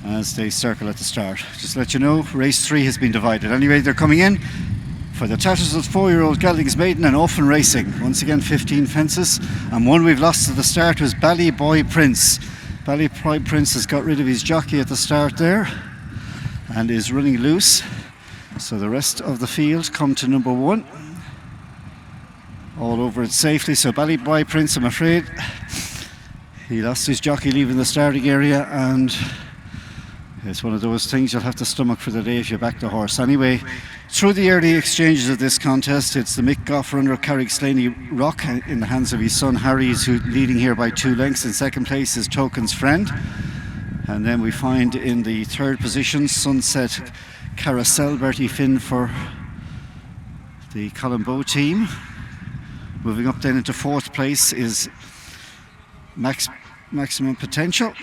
as they circle at the start. Just to let you know, race 3 has been divided. Anyway, they're coming in for the Tattersalls 4-year-old Geldings Maiden and Open Racing. Once again, 15 fences, and one we've lost at the start was Ballyboy Prince. Ballyboy Prince has got rid of his jockey at the start there and is running loose. So the rest of the field come to number 1. All over it safely. So Ballyboy Prince, I'm afraid, he lost his jockey leaving the starting area, and it's one of those things you'll have to stomach for the day if you back the horse. Anyway, through the early exchanges of this contest, it's the Mick Goff runner Carrickslaney Rock in the hands of his son Harry, who's leading here by 2 lengths. In second place is Token's Friend. And then we find in the third position Sunset Carousel, Bertie Finn for the Colombo team. Moving up then into fourth place is Maximum Potential.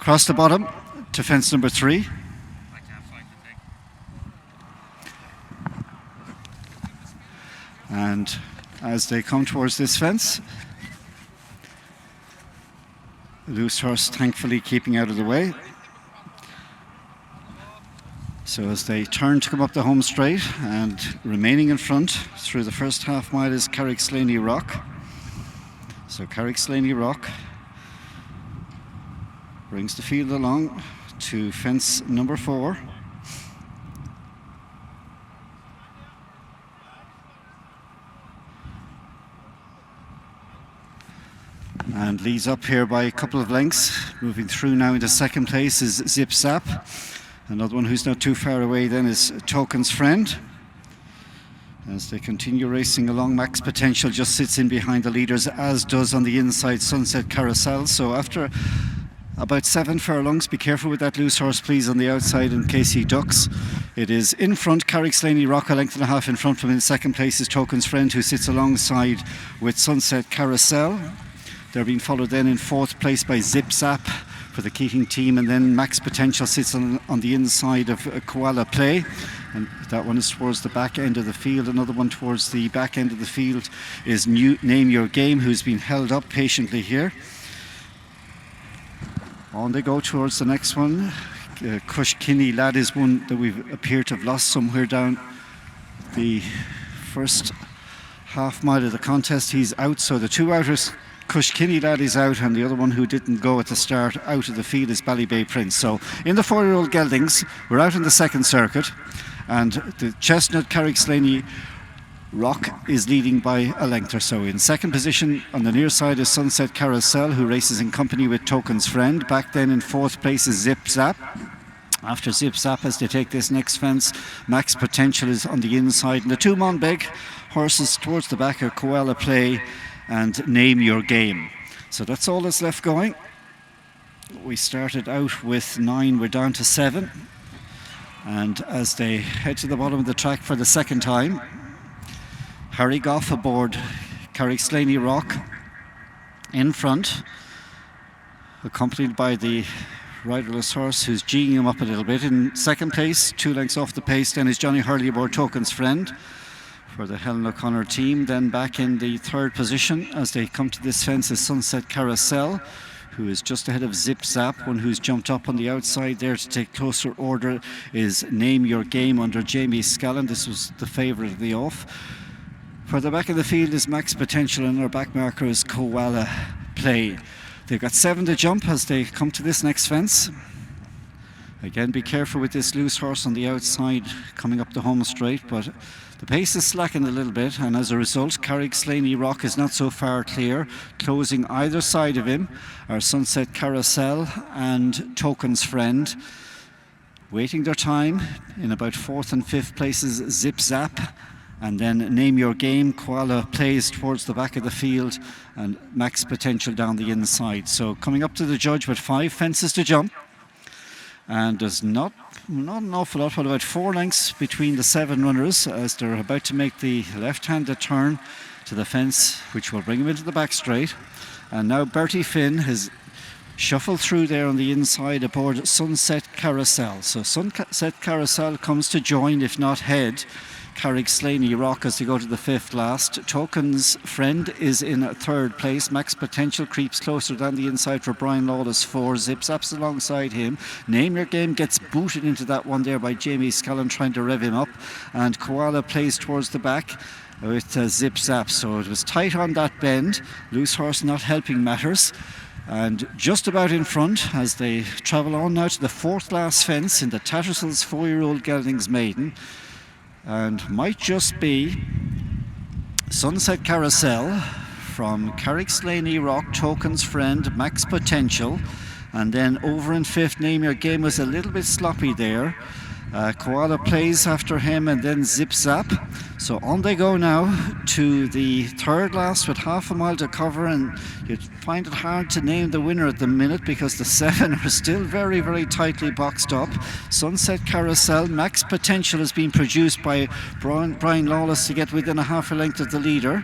Across the bottom to fence number 3. And as they come towards this fence, Loose Horse thankfully keeping out of the way. So as they turn to come up the home straight, and remaining in front through the first half mile is Carrickslaney Rock. So Carrickslaney Rock brings the field along to fence number 4. And leads up here by a couple of lengths. Moving through now into second place is Zip Zap. Another one who's not too far away then is Token's Friend. As they continue racing along, Max Potential just sits in behind the leaders, as does on the inside Sunset Carousel. So after about 7 furlongs, be careful with that Loose Horse please on the outside in case he ducks. It is in front, Carrickslaney Rock, a length and a half in front from him. In second place is Token's Friend, who sits alongside with Sunset Carousel. They're being followed then in fourth place by Zip Zap for the Keating team, and then Max Potential sits on the inside of Koala Play, and that one is towards the back end of the field. Another one towards the back end of the field is Name Your Game, who's been held up patiently here. On they go towards the next one. Cush Kinney Lad is one that we've appeared to have lost somewhere down the first half mile of the contest. He's out, so the 2 outers, Cush Kinney Lad is out, and the other one who didn't go at the start out of the field is Ballyboy Prince. So in the 4-year-old Geldings, we're out in the second circuit, and the Chestnut Carrickslaney Rock is leading by a length or so. In second position on the near side is Sunset Carousel, who races in company with Token's Friend. Back then in fourth place is Zip Zap. After Zip Zap, as they take this next fence, Max Potential is on the inside, and the 2 Monbeg horses towards the back are Koala Play and Name Your Game. So that's all that's left going. We started out with 9, we're down to 7. And as they head to the bottom of the track for the second time, Harry Goff aboard Carrickslaney Rock in front, accompanied by the riderless horse who's geeing him up a little bit. In second place, 2 lengths off the pace, then is Johnny Hurley aboard Token's Friend for the Helen O'Connor team. Then back in the third position as they come to this fence is Sunset Carousel, who is just ahead of Zip Zap. One who's jumped up on the outside there to take closer order is Name Your Game under Jamie Scallon. This was the favourite of the off. For the back of the field is Max Potential, and our back marker is Koala Play. They've got 7 to jump as they come to this next fence. Again, be careful with this Loose Horse on the outside coming up the home straight, but the pace is slackened a little bit, and as a result, Carrickslaney Rock is not so far clear. Closing either side of him are Sunset Carousel and Token's Friend. Waiting their time in about 4th and 5th places, Zip Zap, and then Name Your Game. Koala Plays towards the back of the field, and Max Potential down the inside. So coming up to the judge with 5 fences to jump, and there's not an awful lot, but about 4 lengths between the 7 runners as they're about to make the left-handed turn to the fence, which will bring him into the back straight. And now Bertie Finn has shuffle through there on the inside aboard Sunset Carousel. So Sunset Carousel comes to join, if not head, Carrigslaney Rock as they go to the fifth last. Token's Friend is in third place. Max Potential creeps closer down the inside for Brian Lawless. 4 Zip Zaps alongside him. Name Your Game gets booted into that one there by Jamie Scallon trying to rev him up, and Koala plays towards the back with Zip Zap. So it was tight on that bend. Loose Horse not helping matters. And just about in front as they travel on now to the fourth last fence in the Tattersalls 4yo Geldings Maiden. And might just be Sunset Carousel from Carrigslaney Rock, Token's Friend, Max Potential. And then over in fifth, Name Your Game was a little bit sloppy there. Koala plays after him, and then Zip Zap. So on they go now to the third last with half a mile to cover, and you'd find it hard to name the winner at the minute because the 7 are still very, very tightly boxed up. Sunset Carousel, Max Potential has been produced by Brian Lawless to get within a half a length of the leader.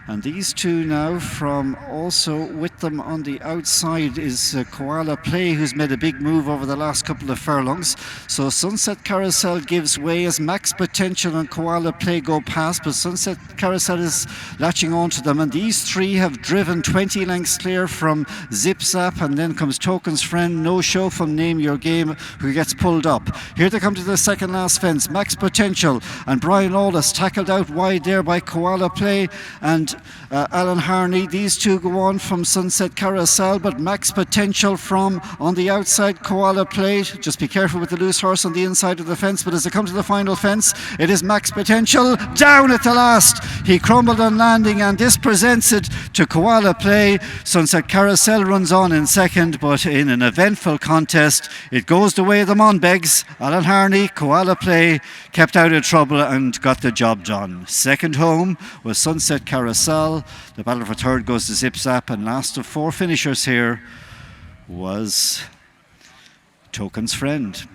And these two now, from also with them on the outside is Koala Play, who's made a big move over the last couple of furlongs. So Sunset Carousel gives way as Max Potential and Koala Play go past, but Sunset Carousel is latching on to them. And these three have driven 20 lengths clear from Zip Zap, and then comes Token's Friend, No Show from Name Your Game, who gets pulled up. Here they come to the second last fence. Max Potential and Brian Lawless tackled out wide there by Koala Play and Alan Harney. These two go on from Sunset Carousel, but Max Potential from on the outside, Koala Play. Just be careful with the Loose Horse on the inside of the fence, but as they come to the final fence, it is Max Potential down at the last. He crumbled on landing, and this presents it to Koala Play. Sunset Carousel runs on in second, but in an eventful contest, it goes the way of the Monbegs. Alan Harney, Koala Play kept out of trouble and got the job done. Second home was Sunset Carousel. The battle for third goes to Zip Zap, and last of 4 finishers here was Token's Friend.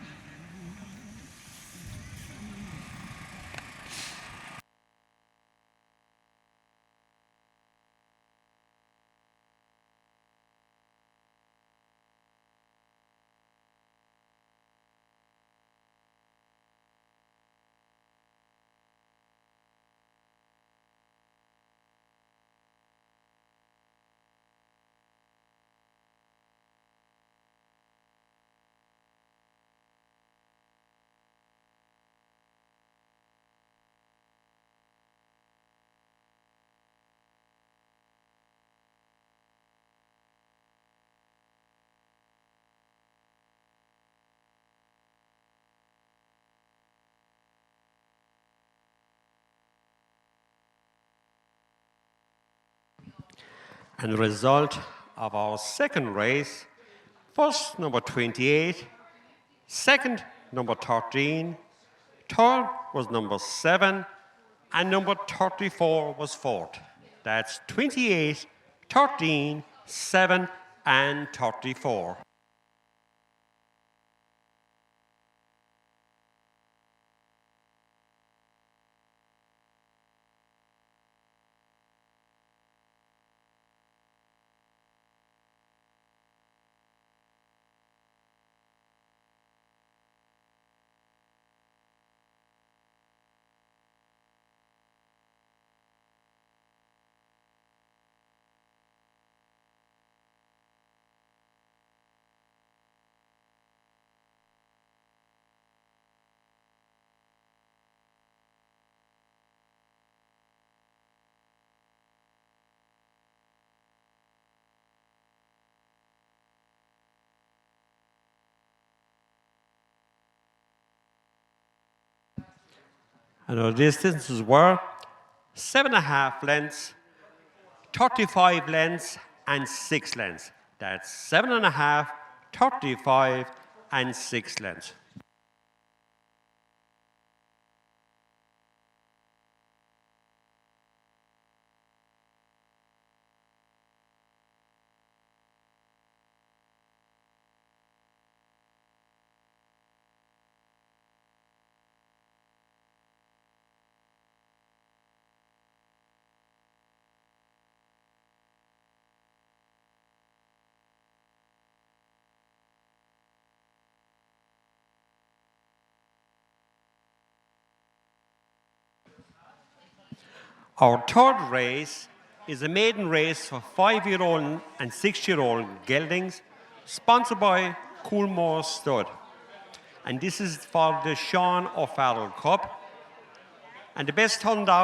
And the result of our second race, first number 28, second number 13, third was number 7, and number 34 was fourth. That's 28, 13, 7, and 34. And our distances were 7.5 lengths, 35 lengths, and 6 lengths. That's 7.5, 35, and 6 lengths. Our third race is a maiden race for 5-year-old and 6-year-old geldings, sponsored by Coolmore Stud. And this is for the Sean O'Farrell Cup. And the best turned out